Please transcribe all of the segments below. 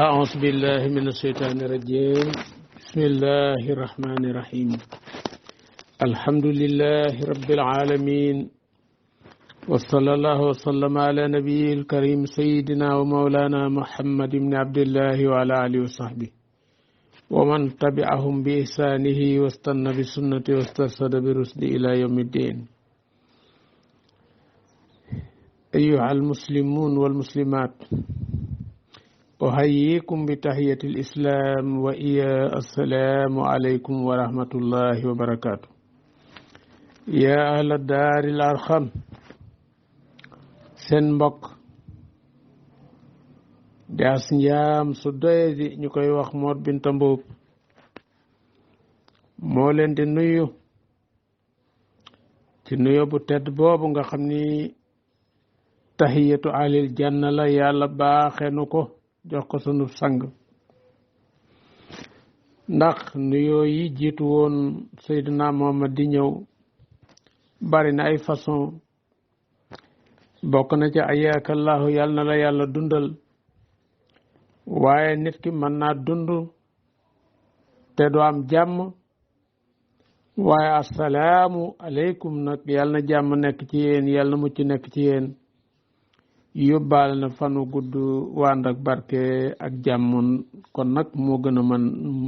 أعوذ بالله من الشيطان الرجيم بسم الله الرحمن الرحيم الحمد لله رب العالمين وصلى الله وسلم على نبي الكريم سيدنا ومولانا محمد بن عبد الله وعلى آله وصحبه ومن تبعهم بإحسانه واستنى بسنته واسترشد برشد إلى يوم الدين. أيها المسلمون والمسلمات، أحييكم بتحية الإسلام وهي السلام عليكم ورحمة الله وبركاته. يا أهل الدار الأرخم، seen mbokk di as njaam su doye di ñu koy wax Mor Binta Mbuub moo leen di nuyu ci nuyu bu tedd boobu nga xam ni tahiyatu ahlil janna la yàlla baaxe nu ko jox ko sunu sang, ndax nuyoo yi jiitu woon Seydina Muhammad di ñëw bari na ay façon. bokk na ci ayaakallahu yàlla na la yàlla dundal, waaye nit ki mën naa dund te du am jàmm, waaye assalaamu aleykum nag yàlla na jàmm nekk ci yéen, yàlla na mucc nekk ci yéen, yóbbaale na fanu gudd wànd ak barke ak jàmm. kon nag moo gën a mën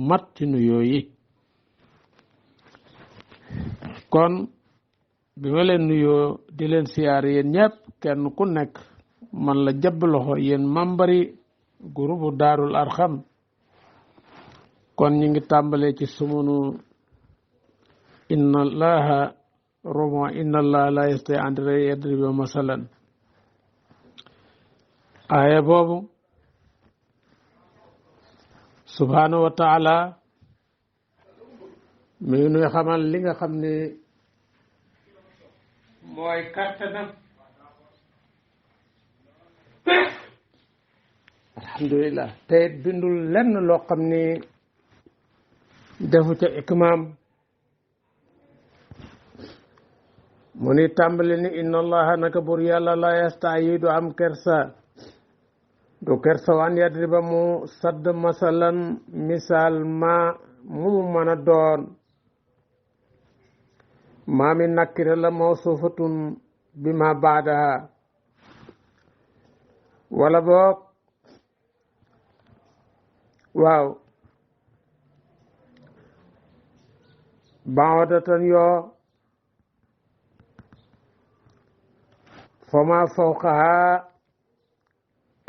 mat ci nuyoo yi. kon bi ma leen nuyoo di leen siyaar yéen ñëpp kenn ku nekk man la jabb loxo yéen membres yi groupe Daarul Arxam. kon ñu ngi tàmbalee ci sumunu inna allaha la yastati an yadriba masalan. aaya boobu subhanahu wa taala mi ngi nuy xamal li nga xam ne mooy kàttanam. alhamdulillah te it bindul lenn loo xam ni defu ca ikmaam. mu ni tàmbali ni inna allaha naka bur yàlla la yastayi du am kersa, du kersa waan yadriba mu sadd masalan misaal ma mu mën a doon. maa mi nakkira la mawsuufatun bi ma baadaha, wala boog waaw baadatan yoo fa ma fawqaha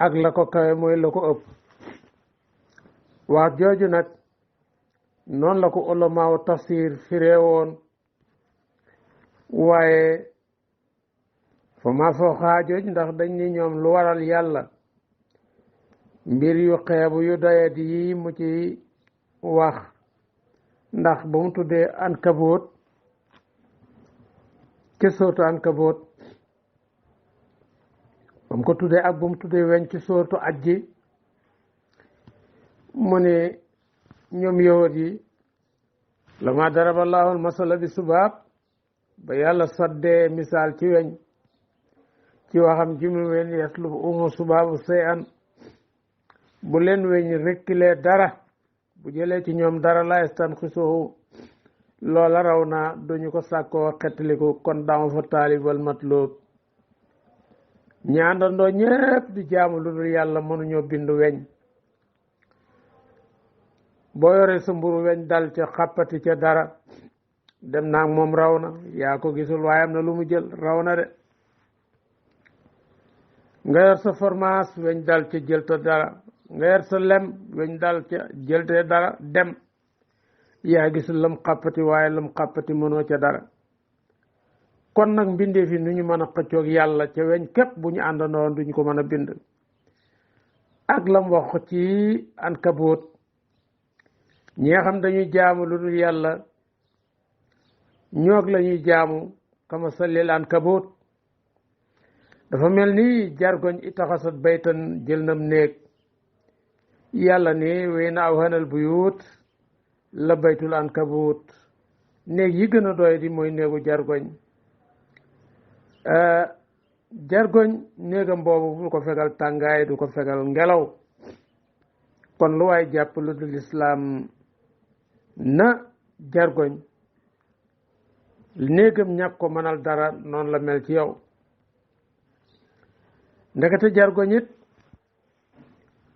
ak la ko kawe mooy la ko ëpp. wax jooju nag noonu la ko ulamaaw tafsir firee woon, waaye fa ma fawqaha jooju ndax dañ ni ñoom lu waral yàlla mbir yu xeebu yu doyat yi mu ci wax, ndax ba mu tuddee Ankabut ci sóotu Ankabut ba mu ko tuddee ak ba mu tuddee weñ ci sóotu Ajji, mu ne ñoom yahud yi lama daraba allahu almasala bi subaab, ba yàlla saddee misaal ci weñ ci waxam ji mu wen yaslub umu subaabu shay'an, bu leen weñ rekkilee dara, bu jëlee ci ñoom dara la yastanqisuhu, loola raw na duñu ko sàkkoo xettaliku. kon dama fa taalib wal matlub, ñaandandoo ñépp di jaamu lu dul yàlla mënuñoo bindu weñ. boo yoree sa mburu weñ dal ca xàppati ca dara, dem naag moom raw na, yaa ko gisul waaye am na lu mu jël, raw na de. nga yor sa fromage weñ dal ca jël ta dara, nga yor sa lem weñ dal ca jël te dara dem, yaa gisul lam xàppati waaye lam xàppati mënoo ca dara. kon nag mbindee fi nu ñu mën a xëccoog yàlla ca weñ képp bu ñu àndandoon duñu ko mën a bind. ak lam wax ci Ankabut, ñi nga xam dañuy jaamu lu dul yàlla ñoog la ñuy jaamu kama salil Ankabut. dafa mel ni jargoñ itaxasat baytan jël nam néeg, yàlla ni wey na awhanal buyut la baytul Ankabut, néeg yi gën a doy di mooy néegu jargoñ. jargoñ néegam boobu du ko fegal tàngaay, du ko fegal ngelaw, kon lu waay jàpp lu dul islaam na jargoñ néegam ñàkk ko mënal dara noonu la mel ci yow. ndekete jargoñ it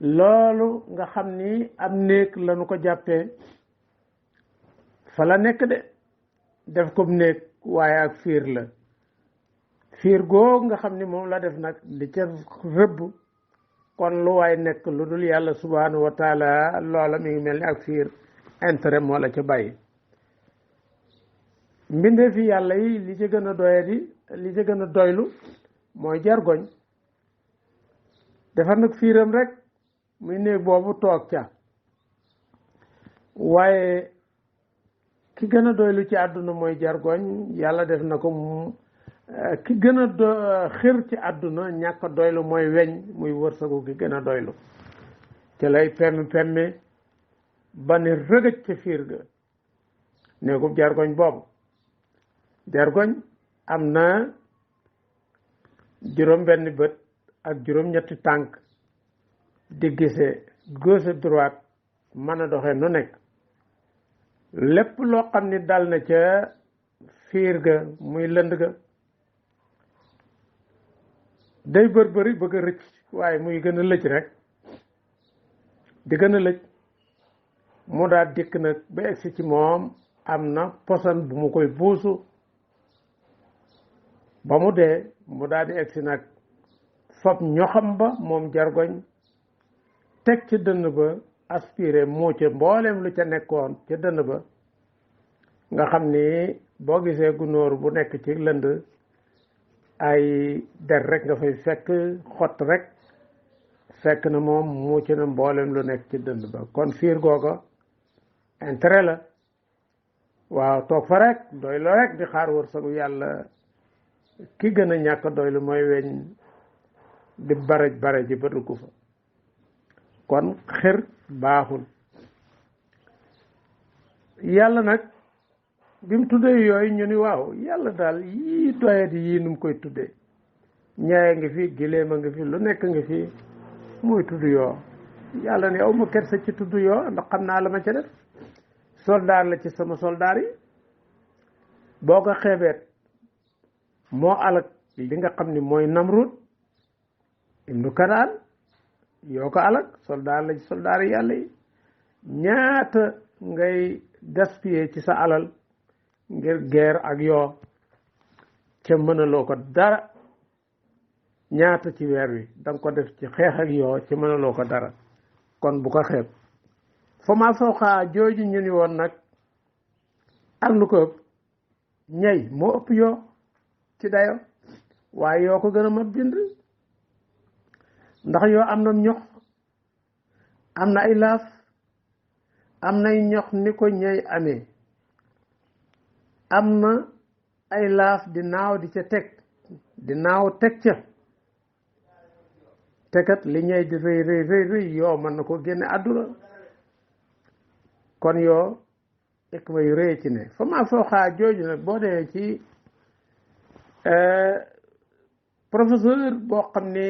loolu nga xam ni am néeg lañu ko jàppee fa la nekk de def ko néeg waaye ak fiir la. fiir googu nga xam ni moom la def nag di ca rëbb, kon lu waay nekk lu dul yàlla subhanahu wa taala loola mi ngi mel ni ak fiir intérêt moo la ca bàyyi. mbindee fi yàlla yi li ci gën a doyadi li ci gën a doylu mooy jargoñ. defar nag fiiram rek muy néeg boobu toog ca, waaye ki gën a doylu ci àdduna mooy jargoñ. yàlla def na ko ki gën a xër ci àdduna ñàkk a doylu mooy weñ, muy wërsëgu ki gën a doylu. ci lay pemmi ba ni rëgëj ca fiir ga néegub jargoñ boobu. jargoñ am na juróom benn bët ak juróom ñetti tànk di gise gauche droite, mën a doxee nu nekk. lépp loo xam ni dal na ca fiir ga muy lënd ga day bëri bëgg a rëcc, waaye muy gën a lëj rek di gën a lëj. mu daal dikk nag ba egsi ci moom am na posan bu mu koy buusu ba mu dee. mu daal di egsi nag fab ñoxam ba moom jargoñ teg ca dënn ba, aspiré moo ca mboolem lu ca nekkoon ca dënn ba. nga xam ni boo gisee gunóor bu nekk ci lënd ay der rek nga fay fekk, xott rek, fekk na moom muuc na mboolem lu nekk ci dënd ba. kon fiir googa intérêt la. waaw toog fa rek doylu rek di xaar wërsëgu yàlla. ki gën a ñàkk doylu mooy weñ di baraj ji ba dugg fa. kon xër baaxul. yàlla nag bi mu tuddee yooyu ñu ni waaw yàlla daal yii doyadi yii nu mu koy tuddee. ñaaya ngi fi, giléem a ngi fi, lu nekk ngi fi, muy tudd yoo. yàlla ne aw ma kersa ci tudd yoo ndax xam naa la ma ca def. soldaar la ci sama soldaar yi. boo ko xeebeet moo alak li nga xam ni mooy Namrud ibnu Kanaan, yoo ko alak. soldaar la ci soldaar yi yàlla yi. ñaata ngay gaspiller ci sa alal ngir guerre ak yoo ca mënaloo ko dara. ñaata ci weer wi danga ko def ci xeex ak yoo ca mënaloo ko dara. kon bu ko xeeb. fa ma fawqa jooju ñu ni woon nag ak lu ko ëpp ñay moo ëpp yoo ci dayo, waaye yoo ko gën a mat bind. ndax yoo am na ñox, am na ay laaf, am nay ñox ni ko ñay amee, am na ay laaf di naaw di ca teg, di naaw teg ca. tekat li ñay di rëy yoo mën na ko génne àdduna. kon yoo ikma yu rëy ci ne. fa maa fawqa jooju nag boo dee ci professeur boo xam ne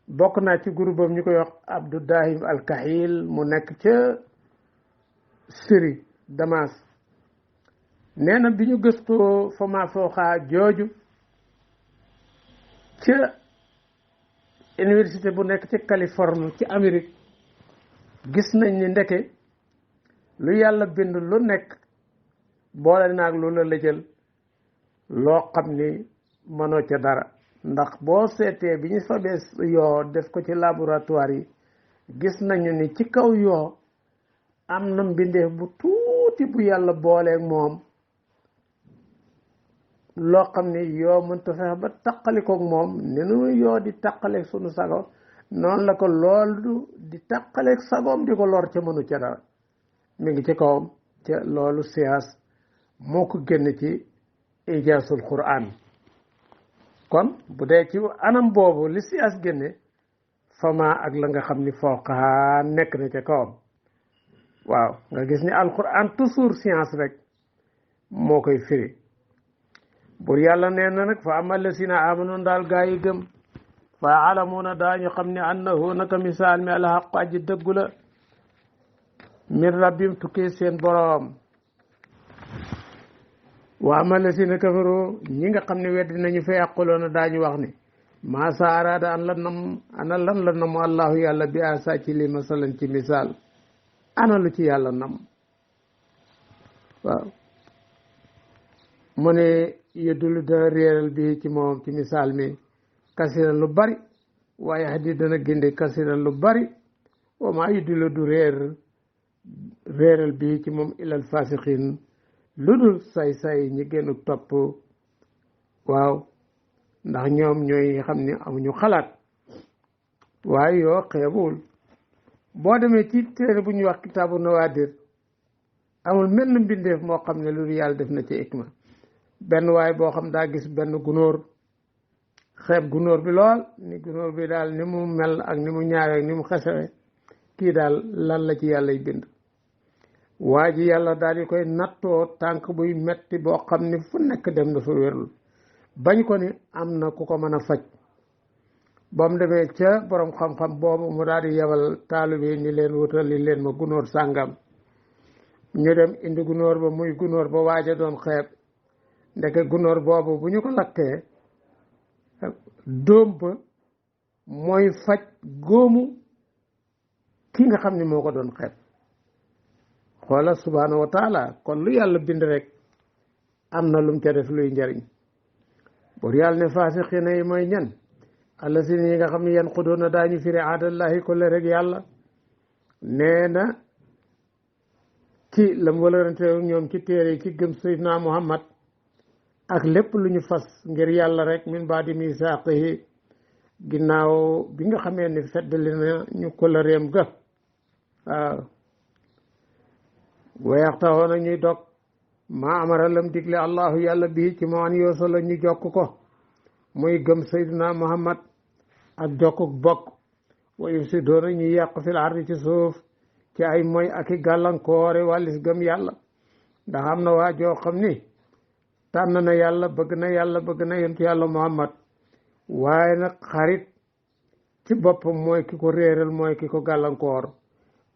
bokk naa ci groupe am ñu koy wax Abdou Dahim Al-Kahil, mu nekk ca Syrie Damas. nee na bi ñu gëstoo fa maa fawqa jooju ca université bu nekk ci Californie ci Amérique, gis nañ ni ndeke lu yàlla bind lu nekk boole naag lu la lëjal loo xam ni mënoo ca dara. ndax boo seetee bi ñu fabee yoo def ko ci laboratoire yi, gis nañu ni ci kaw yoo am na mbindeef bu tuuti bu yàlla booleeg moom, loo xam ni yoo mënta fexe ba taqalikoog moom. ni nu yoo di taqaleeg sunu sago, noonu la ko loolu di taqaleeg sagoom di ko lor ca mënu ca dara. mi ngi ci kawam ca loolu science moo ko génn ci ijaasul Qur'an. kon bu dee ci anam boobu li science génne, fama ak la nga xam ni fawqaha nekk na ca kawam. waaw nga gis ni alquran toujours science rek moo koy firi. bur yàlla nee na nag fa amal lasina amanu daal gaa yi gëm, fa alamuuna daañu xam ne annahu naka misaal mi alxaqu aji dëggu la min rabbim tukkee seen boroom. wa ama lasina kafaru ñi nga xam ne weddi nañu fa yaquluuna daañu wax ne maa sa araada an la nam ana lan la namu allahu yàlla bi asa ci li masalan ci misaal ana lu ci yàlla nam waaw mu ne yedulu dana réeral bi ci moom ci misaal mi kasiran lu bari waaye hadi dana ginde kasiran lu bari wa maa yedulu du réeral bi ci moom ilal fasiqin lu dul say ñi génn topp waaw ndax ñoom ñooy xam ne amuñu xalaat waaye yoo xeebul boo demee ci téere bu ñuy wax kitaabu nawaadir amul mel na mbindeef moo xam ne lu yàlla def na ci ikma benn waaye boo xam daa gis benn gunóor xeeb gunóor bi lool ni gunóor bi daal ni mu mel ak ni mu ñaawee ak ni mu xesewe kii daal lan la ci yàllay bind waa ji yàlla daal di koy nattoo tànk buy metti boo xam ne fu nekk dem na fa wérul bañ ko ni am na ku ko mën a faj ba mu demee ca borom xam-xam boobu mu daal di yebal taalibe ni leen wutali leen ma gunóor sàngam ñu dem indi gunóor ba muy gunóor ba waaja doon xeeb ndeke gunóor boobu bu ñu ko lakkee dóom ba mooy faj góomu ki nga xam ne moo ko doon xeeb xoola subhaanahu wa taala kon lu yàlla bind rek am na lum ca def luy njariñ bur yàlla ne faasiqiina yi mooy ñan allazina yi nga xam ne yan xudoona daañu firi aadallahi ko le rek yàlla nee na ci lam walërante ñoom ci téere yi ci gëm sayyidina Muhammad ak lépp lu ñu fas ngir yàlla rek min baadi misaaqihi ginnaaw bi nga xamee ni feddali na ñu ko la réem ga waaw wayaxtaxoon a ñuy dog maa amara lam digle allahu yàlla bii ci moo an yooso la ñu jokk ko muy gëm sayduna muhammad ak jokkuk bokk wa yufsidoona ñu yàq fil ardi ci suuf ci ay moy ak i gàllankoore wàllis gëm yàlla ndax am na waa joo xam ni tànn na yàlla bëgg na yonent yàlla muhammad waaye nag xarit ci boppam mooy ki ko réeral mooy ki ko gàllankoor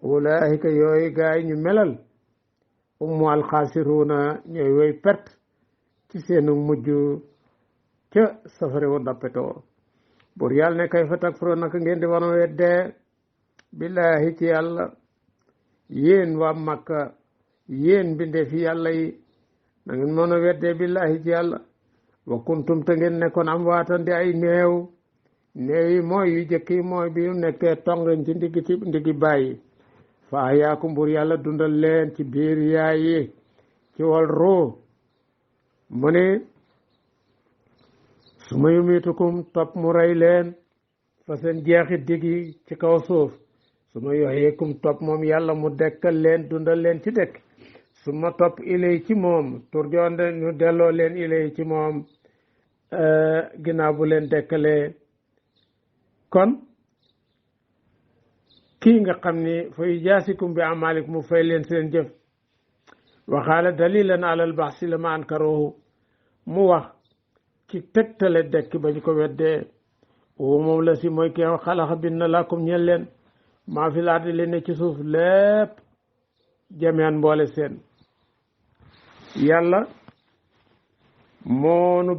ulaahika yooyu gaay ñu melal ummu alxaasiruuna ñooy woy perte ci seenu mujj ca safare wa dappetoo bur yàlla ne kay fa takfuroo naka ngeen di war a weddee billaahi ci yàlla yéen waa Makka yéen bindee fi yàlla yi na ngeen mën a weddee billaahi ci yàlla wa kuntum te ngeen nekkoon am waatan di ay néew yi mooy yu jëkki mooy bi yu nekkee tongañ ci ndiggi bàyyi fa ahyaakum bur yàlla dundal leen ci biir yaay yi ci wal ruu mu ne su ma yumitukum topp mu rey leen fa seen jeexit digi ci kaw suuf su ma yoxeekum topp moom yàlla mu dekkal leen dundal leen ci dëkk su ma topp ilay ci moom turjoon ñu delloo leen ilay ci moom ginnaaw bu leen dekkalee kon kii nga xam ni fa yujaasikum bi amalikum mu fay leen seen jëf waxaala dalilan alal baxsi la ma ankaruhu mu wax ci tegtale dekk bañ ko weddee woo moom la si mooy ki xalaxa bind na lakum ñeel leen maa fi laardi leen ne ci suuf lépp jamian mboole seen yàlla moonu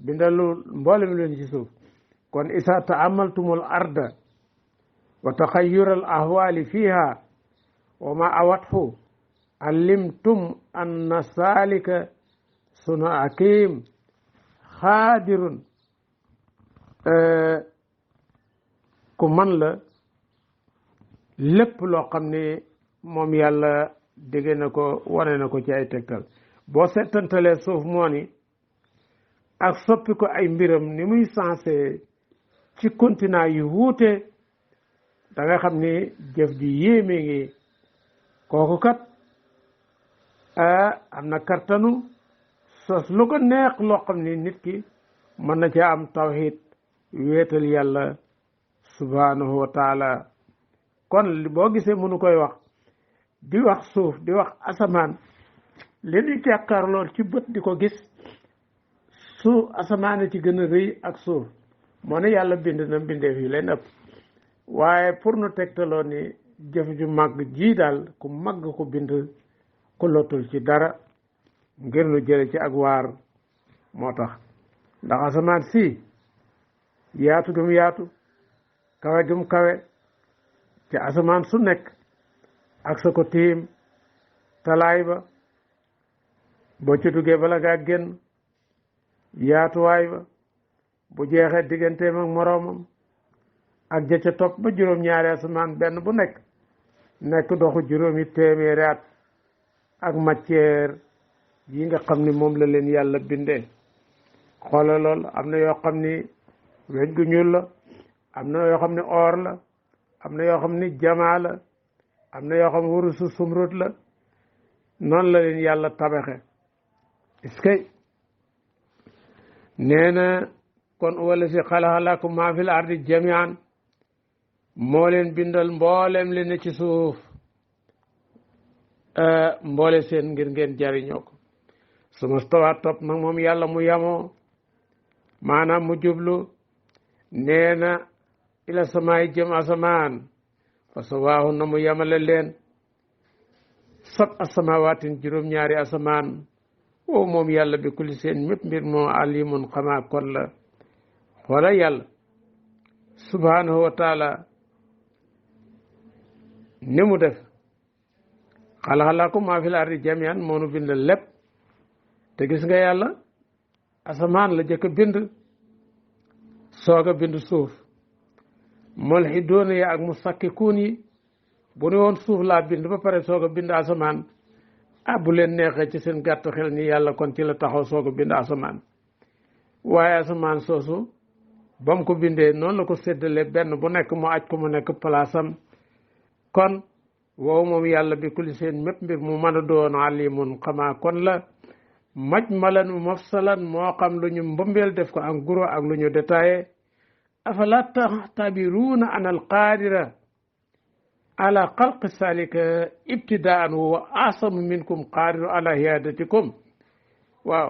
bindalu mboole mi leen ci suuf kon isa taamaltumul arda wa taxayyur al ahwali fiha wa ma awathu alimtum anna salika suna akim xaadirun ku man la lépp loo xam ne moom yàlla dégg na ko wane na ko ci ay tegtal boo settantalee suuf moo ni ak soppi ko ay mbiram ni muy sensé ci continent yu wuute da nga xam ni jëf ji yéeme ngi kooku kat am na kartanu sos lu ko neex loo xam ni nit ki mën na ca am tawhid wéetal yàlla subhanahu wa taala kon boo gisee mënu koy wax di wax suuf di wax asamaan li di jàkkaar lool ci bët di ko gis su asamaan ci gën a rëy ak suuf moo ne yàlla bind na mbindeef yi leen ëpp waaye pour nu tegtaloo ni jëf ju màgg ji daal ku màgg ko bind ku lottul ci dara ngir nu jële ci ak waar moo tax ndax asamaan si yaatu gum yaatu kawe gum kawe ci asamaan su nekk ak sa ko tiim talaay ba boo ci duggee bala ngaa génn yaatuwaay ba bu jeexee digganteem ak moroomam ak ja ca topp ba juróom-ñaari asamaan benn bu nekk doxu juróomi téeméeri at ak matière yi nga xam ni moom la leen yàlla bindee xoola lool am na yoo xam ni weñ gu ñuul la am na yoo xam ni or la am na yoo xam ni jamaa la am na yoo xam ne wurusu sumrut la noonu la leen yàlla tabaxe est-ce que nee na kon wala si xalaqa lakum maa fil ardi jamian moo leen bindal mboolem li ne ci suuf mboole seen ngir ngeen jariñoo ko suma stawa topp nag moom yàlla mu yamoo maanaam mu jublu nee na ila samaay jëm asamaan fa sawaahu na mu yamale leen sab asamawaatin juróom-ñaari asamaan wow moom yàlla bi kulli seen mépp mbir moo alimun xamaa kon la xoola yàlla subhanahu wa taala ni mu def xalaqa lakum maa fil ardi jamian moo nu bind lépp te gis nga yàlla asamaan la jëkk a bind soog a bind suuf mulhidoon yi ak musakkikuun yi bu ne woon suuf laa bind ba pare soog a bind asamaan bu leen neexee ci seen gàtt xel ni yàlla kon ci la taxaw soog a bind asamaan waaye asamaan soosu ba mu ko bindee noonu la ko séddale benn bu nekk mu aj ko mu nekk palaasam kon wow moom yàlla bi kulli seen mépp mbir mu mën a doon alimun xamaa kon la majmalan mafsalan moo xam lu ñu mbëmbeel def ko en gros ak lu ñu détaillé afala taxtabiruuna an alqaadira ala xalqi salika ibtidaan wa asamu minkum qaadiru ala hiyaadatikum waaw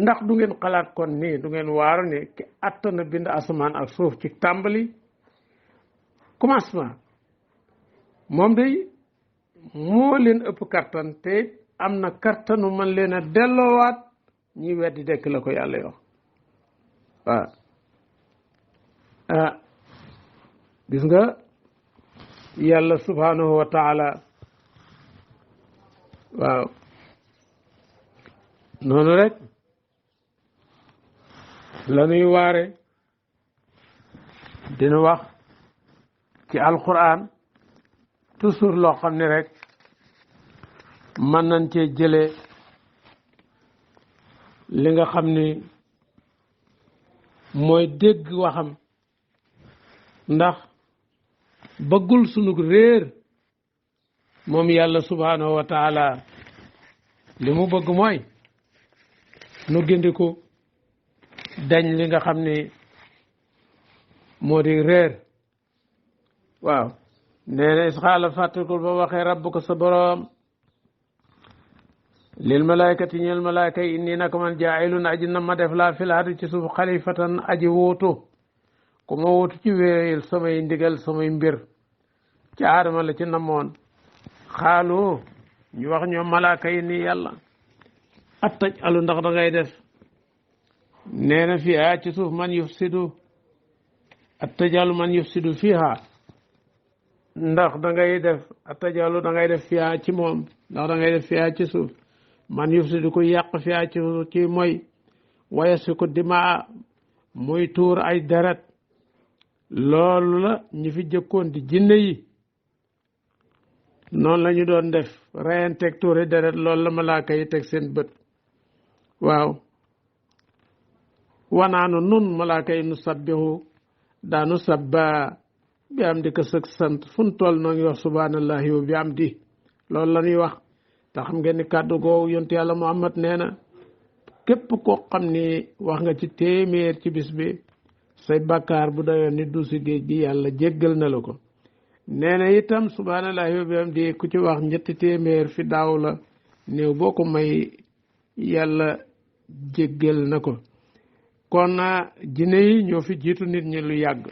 ndax du ngeen xalaat kon nii du ngeen waaru ne ki attana bind asamaan ak suuf ci tàmbali commencement moom day moo leen ëpp kattan te am na kattanu man leen a delloowaat ñi weddi dekk la ko yàlla yox waaw gis nga yàlla subhanahu wa taala waaw noonu rek la ñuy waare dina wax ci alquran toujours loo xam ne rek mën nañ cee jëlee li nga xam ni mooy dégg waxam ndax bëggul sunu réer moom yàlla subhanahu wa taala li mu bëgg mooy nu gindiku dañ li nga xam ni moo di réer waaw nee na isxaala fàttakul ba waxee rabbuka sa boroom lil malaykati ñeel malayka yi inni naka man jaa'ilun aji na ma def laa fil ardi ci suuf xalifatan aji wuutu ku ma wuutu ci wéyal samay ndigal samay mbir ci aadama la ci namoon xaalu ñu wax ñoom malaaka yi ni yàlla attaj alu ndax da ngay def nee na fiha ci suuf man yufsidu attajalu man yufsidu fiha ndax da ngay def attajalu da ngay def fiha ci moom ndax da ngay def fiha ci suuf man yufsidu ko yàq fiha ci mooy wayasfiku dimaa muy tuur ay deret loolu la ñi fi jëkkoon di jinne yi noonu la ñu doon def reyanteeg tuuri deret loolu la malaaka yi teg seen bët waaw wanaanu nun malaaka yi nu sabbihu daanu sabba bi am di ko sëg sant fu nu toll noo ngi wax subhanallahi wa bi am di loolu la ñuy wax te xam ngeen ni kàddu googu yontu yàlla Muhammad nee na képp koo xam ni wax nga ci téeméer ci bis bi say bàkkaar bu dayoon ni du si géej gi yàlla jéggal na la ko nee na itam subhanallahi wa bi am di ku ci wax ñetti téeméer fi daaw la néew boo ko may yàlla jéggal na ko kon jinne yi ñoo fi jiitu nit ñi lu yàgg